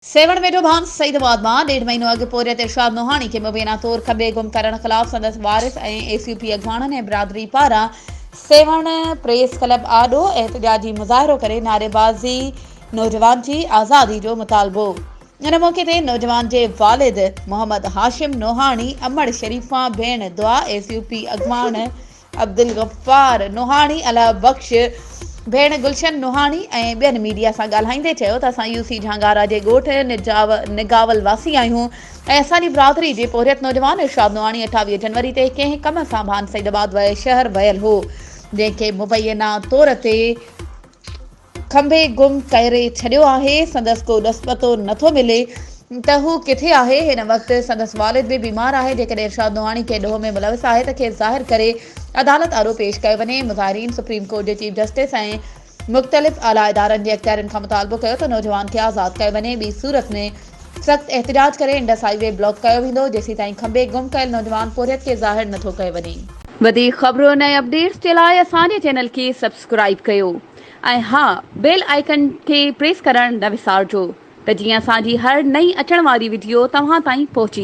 सेवण वेठो भान सईदाबाद में 1.5 महीनो अॻु पोरियत इरशाद नोहानी के मुबीना तौर खबे गुम करण ख़िलाफ़ संदसि वारिस एसीपी अॻवाननि ऐं बिरादरी पारां सेवण प्रेस क्लब आॾो एहतजाजी मुज़ाहिरो करे नारेबाज़ी नौजवान की आज़ादी जो मुतालबो। इन मौके ते नौजवान के वालिद मोहम्मद हाशिम नोहानी अमड़ शरीफा भेण दुआ एसीपी अॻवान अब्दुल गफ्फार नोहानी अला बख्श भेण गुलशन नोहानी ऐं ॿियनि मीडिया सां ॻाल्हाईंदे चयो त असां यूसी झांगारा जे ॻोठ निगावल वासी आहियूं ऐं असांजी बिरादरी जे पोरियत नौजवान इरशाद नोहानी 28 जनवरी ते कंहिं कम सां भान सईदाबाद शहर वियल हो, जंहिंखे मुबैना तौर ते खंभे गुम करे छॾियो आहे। संदसि को ॾस पतो नथो मिले त हू किथे आहे। हिन वक़्तु संदसि वालिद भी बीमार आहे। जेकॾहिं इरशाद नोहानी के ॾोह में मुलविस आहे त खेसि ज़ाहिर करे अदालत आॾो पेश कयो वञे। मुज़ाहिरीन सुप्रीम कोर्ट जे चीफ जस्टिस ऐं मुख़्तलिफ़ आला इदारनि जे अख़्तियारनि खां मुतालबो कयो त नौजवान खे आज़ाद कयो वञे। ॿी सूरत में सख़्त एहतजाज करे इंडस हाईवे ब्लॉक कयो वेंदो जेसीं ताईं खंभे गुम कयल नौजवान पोरियत खे ज़ाहिर नथो कयो वञे। वधीक ख़बरुनि ऐं अपडेट्स जे लाइ असांजे चैनल खे सब्सक्राइब कयो ऐं हा, बेल आइकन खे प्रेस करणु न विसारिजो त जीअं असांजी हर नई अचण वारी वीडियो तव्हां ताईं पहुची